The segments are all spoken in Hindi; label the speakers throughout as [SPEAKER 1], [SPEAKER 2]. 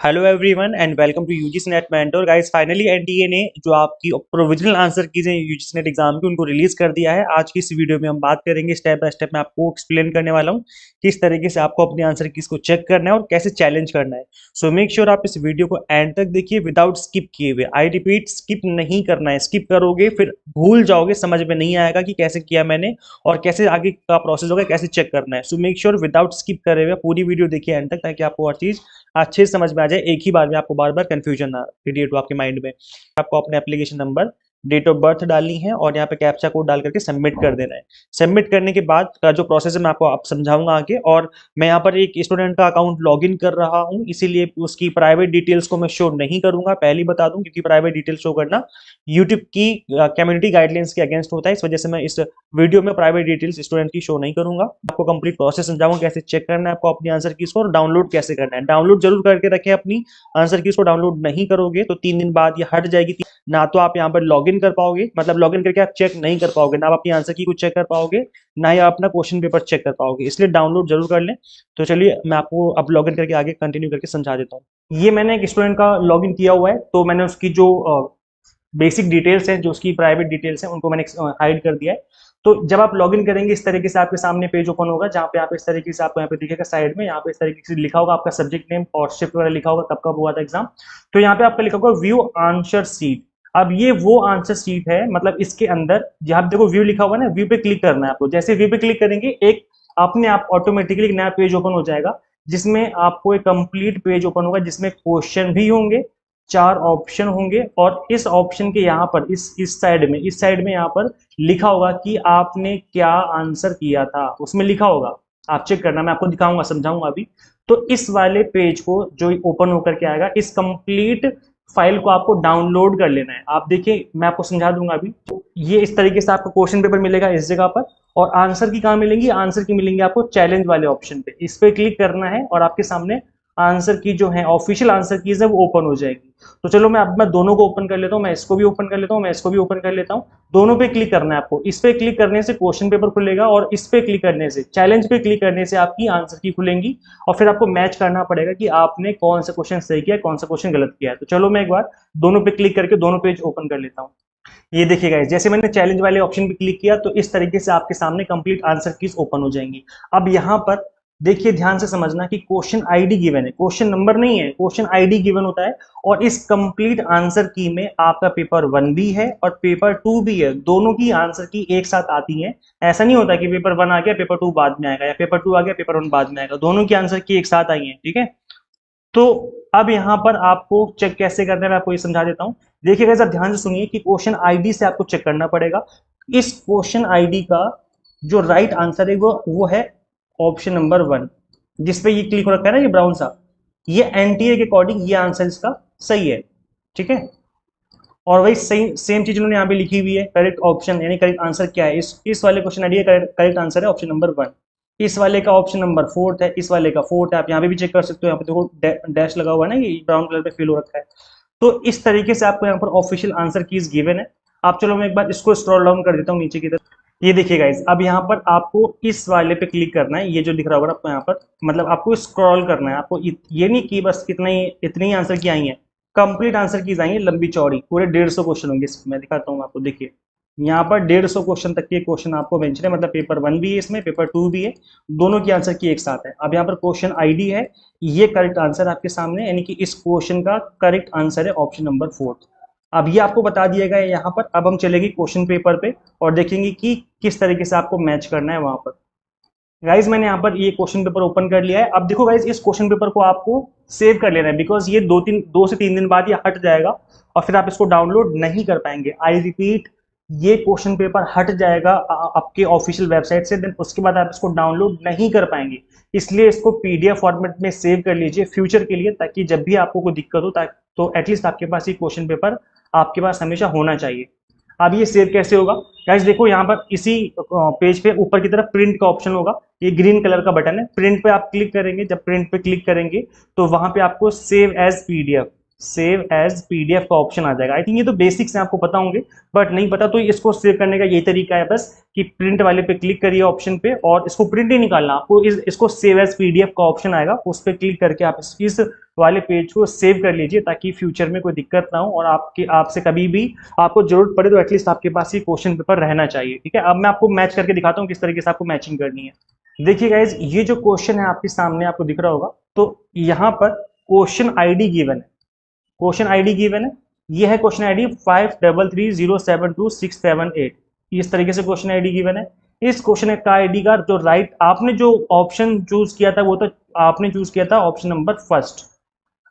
[SPEAKER 1] Hello everyone and welcome to UGC NET mentor guys. Finally NTA ने जो आपकी प्रोविजनल आंसर कीज हैं यूजीसी नेट एग्जाम की उनको रिलीज कर दिया है। आज की इस वीडियो में हम बात करेंगे, स्टेप बाय स्टेप मैं आपको एक्सप्लेन करने वाला हूं किस तरीके से आपको अपने आंसर कीज को चेक करना है और कैसे चैलेंज करना है। सो मेक श्योर आप इस वीडियो को एंड तक देखिए विदाउट स्किप किए हुए। आई रिपीट, स्किप नहीं करना है। स्किप करोगे फिर भूल जाओगे, समझ में नहीं आएगा कि कैसे किया मैंने और कैसे आगे का प्रोसेस होगा, कैसे चेक करना है। So make sure without skip करे हुए पूरी वीडियो देखिए एंड तक, ताकि आपको हर चीज अच्छे से समझ में आ जाए, एक ही बार में आपको बार बार कंफ्यूजन ना क्रिएट हो आपके माइंड में। आपको अपने application number, date of birth डालनी है और यहाँ पे कैप्चा कोड डाल करके सबमिट कर देना है। सबमिट करने के बाद का जो प्रोसेस है मैं आपको आप समझाऊंगा आगे। और मैं यहाँ पर एक स्टूडेंट का अकाउंट लॉगिन कर रहा हूँ, इसीलिए उसकी प्राइवेट डिटेल्स को मैं शो नहीं करूंगा, पहले ही बता दूं, क्योंकि प्राइवेट डिटेल्स शो करना यूट्यूब की कम्युनिटी गाइडलाइंस के अगेंस्ट होता है। इस वजह से मैं इस वीडियो में प्राइवेट डिटेल्स स्टूडेंट की शो नहीं करूंगा। आपको कंप्लीट प्रोसेस समझाऊंगा कैसे चेक करना है आपको अपनी आंसर कीज को और डाउनलोड कैसे करना है। डाउनलोड जरूर करके रखें अपनी आंसर कीज को। डाउनलोड नहीं करोगे तो 3 दिन बाद ये हट जाएगी। ना तो आप यहाँ पर लॉगिन कर पाओगे, मतलब लॉगिन करके आप चेक नहीं कर पाओगे, ना आप अपनी आंसर की को चेक कर पाओगे, ना ही आप अपना क्वेश्चन पेपर चेक कर पाओगे। इसलिए डाउनलोड जरूर कर लें। तो चलिए मैं आपको अब लॉगिन करके आगे कंटिन्यू करके समझा देता हूँ। ये मैंने एक स्टूडेंट का लॉगिन किया हुआ है, तो मैंने उसकी जो बेसिक डिटेल्स हैं, जो उसकी प्राइवेट डिटेल्स हैं, उनको मैंने हाइड कर दिया है। तो जब आप लॉगिन करेंगे इस तरीके से आपके सामने पेज ओपन होगा, जहाँ पे आप इस तरीके से आपको यहाँ पे दिखेगा साइड में, यहाँ पे इस तरीके से लिखा होगा आपका सब्जेक्ट नेम और शिफ्ट वगैरह लिखा होगा, कब कब हुआ था एग्जाम। तो यहाँ पे आपका लिखा होगा व्यू आंसर सीट। अब ये वो आंसर सीट है, मतलब इसके अंदर जहाँ देखो व्यू लिखा हुआ ना, व्यू पे क्लिक करना है आपको। जैसे व्यू पे क्लिक करेंगे एक अपने आप ऑटोमेटिकली एक नया पेज ओपन हो जाएगा, जिसमें आपको एक कंप्लीट पेज ओपन होगा, जिसमें क्वेश्चन भी होंगे, 4 ऑप्शन होंगे और इस ऑप्शन के यहाँ पर इस साइड में यहाँ पर लिखा होगा कि आपने क्या आंसर किया था, उसमें लिखा होगा। आप चेक करना, मैं आपको दिखाऊंगा, समझाऊंगा अभी। तो इस वाले पेज को जो ओपन होकर के आएगा, इस कंप्लीट फाइल को आपको डाउनलोड कर लेना है। आप देखिए मैं आपको समझा दूंगा अभी। तो ये इस तरीके से आपको क्वेश्चन पेपर मिलेगा इस जगह पर, और आंसर की कहाँ मिलेंगी, आंसर की मिलेंगी आपको चैलेंज वाले ऑप्शन पे। इस पे क्लिक करना है और आपके सामने आंसर की जो है ऑफिशियल आंसर कीज है वो ओपन हो जाएगी। तो चलो मैं दोनों को ओपन कर लेता हूँ, मैं इसको भी ओपन कर लेता हूँ, मैं इसको भी ओपन कर लेता हूँ। दोनों पे क्लिक करना है आपको। इस पे क्लिक करने से क्वेश्चन पेपर खुलेगा और इस पे क्लिक करने से, चैलेंज पे क्लिक करने से आपकी आंसर की खुलेंगी। और फिर आपको मैच करना पड़ेगा कि आपने कौन सा क्वेश्चन सही किया, कौन सा क्वेश्चन गलत किया है। तो चलो मैं एक बार दोनों पे क्लिक करके दोनों पेज ओपन कर लेता हूँ। ये देखिएगा, जैसे मैंने चैलेंज वाले ऑप्शन पे क्लिक किया तो इस तरीके से आपके सामने कंप्लीट आंसर कीज ओपन हो जाएंगी। अब यहाँ पर देखिए, ध्यान से समझना कि क्वेश्चन आईडी गिवन है, क्वेश्चन नंबर नहीं है, क्वेश्चन आईडी गिवन होता है। और इस कंप्लीट आंसर की में आपका पेपर 1 भी है और पेपर 2 भी है। दोनों की आंसर की एक साथ आती है। ऐसा नहीं होता कि पेपर 1 आ गया पेपर 2 बाद में आएगा, या पेपर 2 आ गया पेपर 1 बाद में आएगा। दोनों की आंसर की एक साथ आई है, ठीक है। तो अब यहाँ पर आपको चेक कैसे करना है मैं आपको ये समझा देता हूँ। देखिएगा सर, ध्यान से सुनिए कि क्वेश्चन आईडी से आपको चेक करना पड़ेगा। इस क्वेश्चन आईडी का जो राइट आंसर है वो है ऑप्शन नंबर 1, जिसपे ये क्लिक हो रखा है ना, ये ब्राउन सा। ये एनटीए के अकॉर्डिंग ये आंसर इसका सही है, ठीक है। और वही सही सेम चीज उन्होंने यहाँ पे लिखी हुई है। करेक्ट ऑप्शन यानी करेक्ट आंसर क्या है, इस वाले क्वेश्चन आईडी का करेक्ट आंसर है ऑप्शन नंबर 1। इस वाले का ऑप्शन नंबर 4 है, इस वाले का 4 है। आप यहाँ पे भी चेक कर सकते हो, यहाँ पे देखो डैश लगा हुआ है ना, ये ब्राउन कलर पे फिल हो रखा है। तो इस तरीके से आपको यहाँ पर ऑफिशियल आंसर कीज गिवन है। आप चलो मैं एक बार इसको स्क्रॉल डाउन कर देता हूँ नीचे की तरफ। ये देखिए गाइस, अब यहाँ पर आपको इस वाले पे क्लिक करना है, ये जो दिख रहा होगा आपको यहाँ पर, मतलब आपको स्क्रॉल करना है। आपको ये नहीं कि बस इतने ही आंसर की आई है, कंप्लीट आंसर की आई है, लंबी चौड़ी, पूरे 150 क्वेश्चन होंगे। मैं दिखाता हूँ आपको, देखिए यहाँ पर 150 क्वेश्चन तक के क्वेश्चन आपको मेंशन है, मतलब पेपर 1 भी है इसमें, पेपर 2 भी है। दोनों की आंसर की एक साथ है। अब यहाँ पर क्वेश्चन आईडी है, ये करेक्ट आंसर आपके सामने, यानी कि इस क्वेश्चन का करेक्ट आंसर है ऑप्शन नंबर 4। अब ये आपको बता दिया गया है यहाँ पर। अब हम चलेंगे क्वेश्चन पेपर पे और देखेंगे कि किस तरीके से आपको मैच करना है वहां पर। गाइज मैंने यहाँ पर ये क्वेश्चन पेपर ओपन कर लिया है। अब देखो गाइज, इस क्वेश्चन पेपर को आपको सेव कर लेना है, बिकॉज ये 2 से 3 दिन बाद ये हट जाएगा और फिर आप इसको डाउनलोड नहीं कर पाएंगे। आई रिपीट, ये क्वेश्चन पेपर हट जाएगा आपके ऑफिशियल वेबसाइट से, देन उसके बाद आप इसको डाउनलोड नहीं कर पाएंगे। इसलिए इसको पीडीएफ फॉर्मेट में सेव कर लीजिए फ्यूचर के लिए, ताकि जब भी आपको कोई दिक्कत हो तो एटलीस्ट आपके पास ये क्वेश्चन पेपर आपके पास हमेशा होना चाहिए। अब ये सेव कैसे होगा गाइस, देखो यहाँ पर इसी पेज पे ऊपर की तरफ प्रिंट का ऑप्शन होगा, ये ग्रीन कलर का बटन है। प्रिंट पे आप क्लिक करेंगे, जब प्रिंट पे क्लिक करेंगे तो वहां पे आपको सेव एज पीडीएफ का ऑप्शन आ जाएगा। आई थिंक ये तो बेसिक्स हैं, आपको पता होंगे, बट नहीं पता तो इसको सेव करने का यही तरीका है बस, कि प्रिंट वाले पे क्लिक करिए ऑप्शन पे, और इसको प्रिंट ही निकालना आपको, इसको सेव एज पीडीएफ का ऑप्शन आएगा, उस पर क्लिक करके आप इस वाले पेज को सेव कर लीजिए ताकि फ्यूचर में कोई दिक्कत ना हो और आपसे कभी भी आपको जरूरत पड़े तो एटलीस्ट आपके पास ये क्वेश्चन पेपर रहना चाहिए। ठीक है, अब मैं आपको मैच करके दिखाता हूँ किस तरीके से आपको मैचिंग करनी है। देखिए गाइज, ये जो क्वेश्चन है आपके सामने आपको दिख रहा होगा, तो यहाँ पर क्वेश्चन आईडी गिवन है, क्वेश्चन आईडी गिवन है, ये है क्वेश्चन आईडी 5330726778। इस तरीके से क्वेश्चन आईडी गिवन है। इस क्वेश्चन का आईडी का जो राइट आपने जो ऑप्शन चूज किया था वो तो आपने चूज किया था ऑप्शन नंबर फर्स्ट।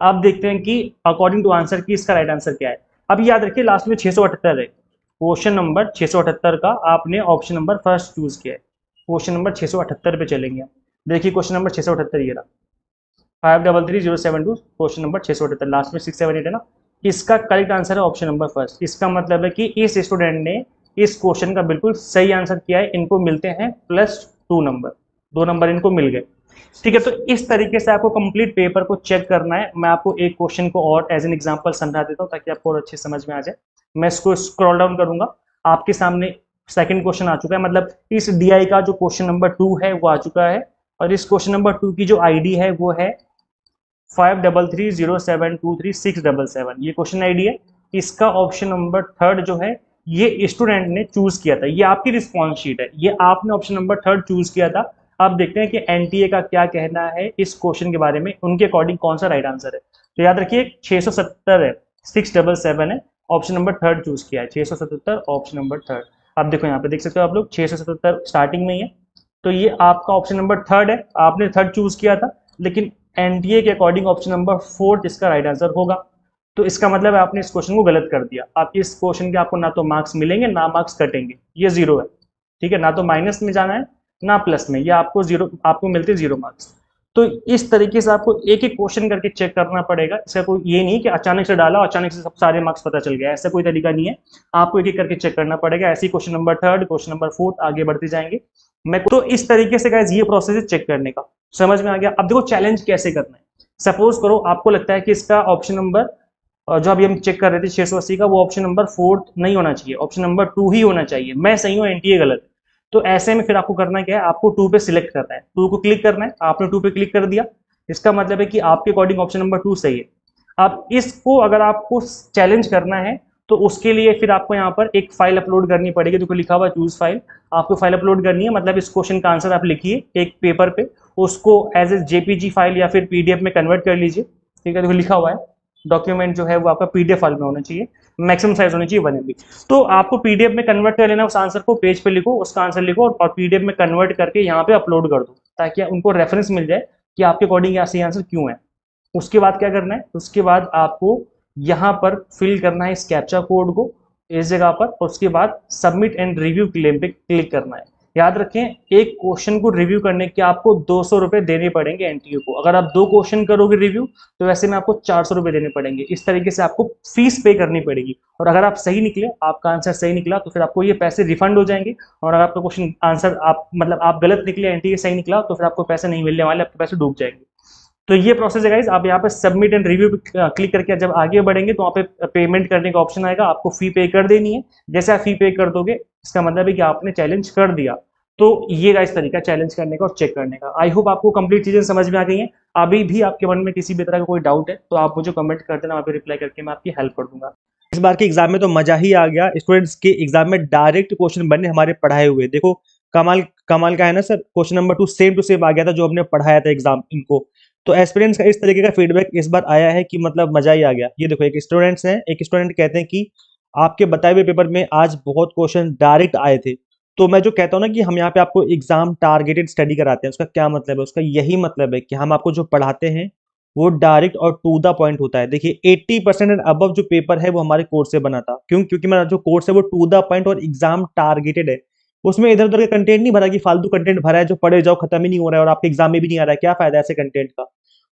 [SPEAKER 1] अब देखते हैं कि अकॉर्डिंग टू आंसर की इसका राइट आंसर क्या है। अब याद रखिए लास्ट में 678 है, क्वेश्चन नंबर 678 का आपने ऑप्शन नंबर फर्स्ट चूज किया है। क्वेश्चन नंबर 678 पे चलेंगे। देखिए क्वेश्चन नंबर 678 ये रहा, 533072, क्वेश्चन नंबर 678, लास्ट में 678 है ना। इसका करेक्ट आंसर है ऑप्शन नंबर फर्स्ट। इसका मतलब है कि इस स्टूडेंट ने इस क्वेश्चन का बिल्कुल सही आंसर किया है। इनको मिलते हैं +2 नंबर, 2 नंबर इनको मिल गए। ठीक है, तो इस तरीके से आपको कंप्लीट पेपर को चेक करना है। मैं आपको एक क्वेश्चन को और एज एन एग्जांपल समझा देता हूँ ताकि आपको और अच्छे समझ में आ जाए। मैं इसको स्क्रॉल डाउन करूंगा, आपके सामने सेकंड क्वेश्चन आ चुका है, मतलब इस डीआई का जो क्वेश्चन नंबर 2 है वो आ चुका है और इस क्वेश्चन नंबर 2 की जो आईडी है वो है 5330723677। ये क्वेश्चन आईडी है। इसका ऑप्शन नंबर थर्ड जो है ये स्टूडेंट ने चूज किया था, ये आपकी रिस्पॉन्स शीट है, ये आपने ऑप्शन नंबर थर्ड चूज किया था। अब देखते हैं कि एनटीए का क्या कहना है इस क्वेश्चन के बारे में, उनके अकॉर्डिंग कौन सा राइट आंसर है। तो याद रखिए 670 है, 677 है, ऑप्शन नंबर थर्ड चूज किया है, 677 ऑप्शन नंबर थर्ड। अब देखो यहाँ पे देख सकते हो आप लोग 677 स्टार्टिंग में ही है, तो ये आपका ऑप्शन नंबर थर्ड है, आपने थर्ड चूज किया था, लेकिन एनटीए के अकॉर्डिंग ऑप्शन नंबर फोर्थ इसका राइट आंसर होगा। तो इसका मतलब है आपने इस क्वेश्चन को गलत कर दिया। आप इस क्वेश्चन के आपको ना तो मार्क्स मिलेंगे ना मार्क्स कटेंगे, ये जीरो है। ठीक है, ना तो माइनस में जाना है ना प्लस में, ये आपको जीरो, आपको मिलते 0 मार्क्स। तो इस तरीके से आपको एक एक क्वेश्चन करके चेक करना पड़ेगा। इसका कोई ये नहीं कि अचानक से डाला अचानक से सब सारे मार्क्स पता चल गया, ऐसा कोई तरीका नहीं है। आपको एक एक करके चेक करना पड़ेगा। ऐसे ही question number third, question number fourth आगे बढ़ते जाएंगे। मैं तो इस तरीके से गाइस ये प्रोसेस है चेक करने का, समझ में आ गया। अब देखो चैलेंज कैसे करना है। सपोज करो आपको लगता है कि इसका ऑप्शन नंबर जो अभी हम चेक कर रहे थे 680 का, वो ऑप्शन नंबर फोर्थ नहीं होना चाहिए, ऑप्शन नंबर 2 ही होना चाहिए। मैं सही हूँ, एनटीए गलत है। तो ऐसे में फिर आपको करना क्या है, आपको 2 पे सिलेक्ट करना है, 2 को क्लिक करना है। आपने 2 पे क्लिक कर दिया, इसका मतलब है कि आपके अकॉर्डिंग ऑप्शन नंबर 2 सही है। अब इसको अगर आपको चैलेंज करना है तो उसके लिए फिर आपको यहाँ पर एक फाइल अपलोड करनी पड़ेगी। देखो लिखा हुआ चूज फाइल, आपको फाइल अपलोड करनी है। मतलब इस क्वेश्चन का आंसर आप लिखिए एक पेपर पे, उसको एज ए जेपीजी फाइल या फिर पीडीएफ में कन्वर्ट कर लीजिए। ठीक है, देखो लिखा हुआ है डॉक्यूमेंट जो है वो आपका पीडीएफ फाइल में होना चाहिए, मैक्सिमम साइज होनी चाहिए 1 MB। तो आपको पीडीएफ में कन्वर्ट कर लेना, उस आंसर को पेज पे लिखो, उसका आंसर लिखो और पीडीएफ में कन्वर्ट करके यहाँ पे अपलोड कर दो ताकि उनको रेफरेंस मिल जाए कि आपके अकॉर्डिंग यहाँ सही आंसर क्यों है। उसके बाद क्या करना है, उसके बाद आपको यहाँ पर फिल करना है इस कैप्चा कोड को इस जगह पर, और उसके बाद सबमिट एंड रिव्यू क्लेम पे क्लिक करना है। याद रखें एक क्वेश्चन को रिव्यू करने के आपको 200 रुपए देने पड़ेंगे एनटीए को। अगर आप 2 क्वेश्चन करोगे रिव्यू तो वैसे में आपको 400 रुपए देने पड़ेंगे। इस तरीके से आपको फीस पे करनी पड़ेगी। और अगर आप सही निकले, आपका आंसर सही निकला, तो फिर आपको ये पैसे रिफंड हो जाएंगे। और अगर आपका क्वेश्चन आंसर आप मतलब आप गलत निकले, एनटीए सही निकला, तो फिर आपको पैसे नहीं मिलने वाले, आपके पैसे डूब जाएंगे। तो ये प्रोसेस है गाइस। आप यहाँ पे सबमिट एंड रिव्यू पे क्लिक करके जब आगे बढ़ेंगे तो वहाँ पे पेमेंट करने का ऑप्शन आएगा, आपको फी पे कर देनी है। जैसे आप फी पे कर दोगे इसका मतलब है कि आपने चैलेंज कर दिया। तो ये गाइस तरीका चैलेंज करने का और चेक करने का। आई होप आपको कंप्लीट चीजें समझ में आ गई हैं। अभी भी आपके मन में किसी भी तरह का कोई डाउट है तो आप मुझे कमेंट कर देना, वहाँ पे रिप्लाई करके मैं आपकी हेल्प कर दूंगा। इस बार के एग्जाम में तो मजा ही आ गया। स्टूडेंट्स के एग्जाम में डायरेक्ट क्वेश्चन बने हमारे पढ़ाए हुए। देखो कमाल कमाल का है ना sir, question number 2 same to same आ गया था जो हमने पढ़ाया था एग्जाम इनको। तो एस्पिरेंट्स का इस तरीके का फीडबैक इस बार आया है कि मतलब मजा ही आ गया। ये देखो एक स्टूडेंट्स हैं, एक स्टूडेंट कहते हैं कि आपके बताए हुए पेपर में आज बहुत क्वेश्चन डायरेक्ट आए थे। तो मैं जो कहता हूँ ना कि हम यहाँ पे आपको एग्जाम टारगेटेड स्टडी कराते हैं, उसका क्या मतलब है, उसका यही मतलब है कि हम आपको जो पढ़ाते हैं वो डायरेक्ट और टू द पॉइंट होता है। देखिए 80% एंड अबव जो पेपर है वो हमारे कोर्स से बना था। क्योंकि मेरा जो कोर्स है वो टू द पॉइंट और एग्जाम टारगेटेड है। उसमें इधर उधर का कंटेंट नहीं भरा कि फालतू कंटेंट भरा है जो पढ़े जाओ खत्म ही नहीं हो रहा है और आपके एग्जाम में भी नहीं आ रहा है, क्या फायदा है ऐसे कंटेंट का।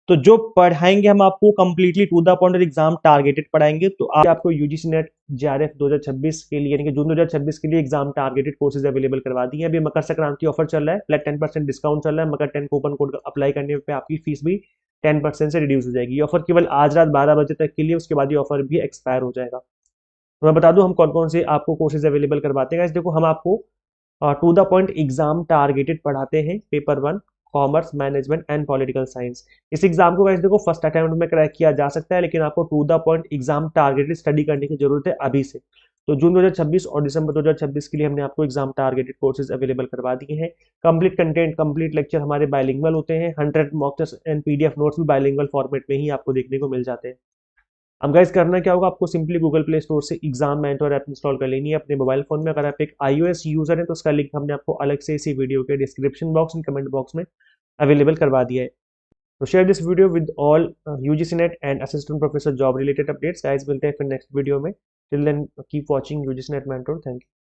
[SPEAKER 1] तो जो पढ़ाएंगे हम आपको कंप्लीटली टू द पॉइंट और एग्जाम टारगेटेड पढ़ाएंगे। तो आपको यूजीसी नेट जेआरएफ 2026 के लिए यानी कि जून 2026 के लिए एग्जाम टारगेटेड कोर्सेज अवेलेबल करवा दी है। अभी मकर संक्रांति ऑफर चल रहा है, फ्लैट 10% डिस्काउंट चल रहा है। मकर 10 कूपन कोड अप्लाई करने पे आपकी फीस भी 10% से रिड्यूस हो जाएगी। ये ऑफर केवल आज रात 12 बजे तक के लिए, उसके बाद ये ऑफर भी एक्सपायर हो जाएगा। तो मैं बता दूं हम कौन कौन से आपको कोर्सेज अवेलेबल करवाते हैं। देखो हम आपको to the point exam targeted पढ़ाते हैं paper 1,
[SPEAKER 2] commerce, management and political science. इस एग्जाम को वैसे देखो फर्स्ट अटेम्प्ट में क्रैक किया जा सकता है, लेकिन आपको to the point exam targeted study करने की जरूरत है अभी से। तो जून 2026 और दिसंबर 2026 के लिए हमने आपको एग्जाम टारगेटेड कोर्सेज अवेलेबल करवा दिए हैं। कंप्लीट कंटेंट, कंप्लीट लेक्चर हमारे बाइलिंगुअल होते हैं। 100 mock test and PDF notes भी बाइलिंगुअल फॉर्मेट में ही आपको देखने को मिल जाते हैं। अब गाइस करना क्या होगा, आपको सिंपली गूगल प्ले स्टोर से एग्जाम मेंटर ऐप इंस्टॉल कर लेनी है अपने मोबाइल फोन में। अगर आप एक iOS यूजर है तो उसका लिंक हमने आपको अलग से इसी वीडियो के description box and comment box में अवेलेबल करवा दिया है। तो share this video with all UGC NET and assistant professor job related updates. Guys मिलते हैं फिर नेक्स्ट वीडियो में। Till then keep watching UGC NET mentor. Thank you.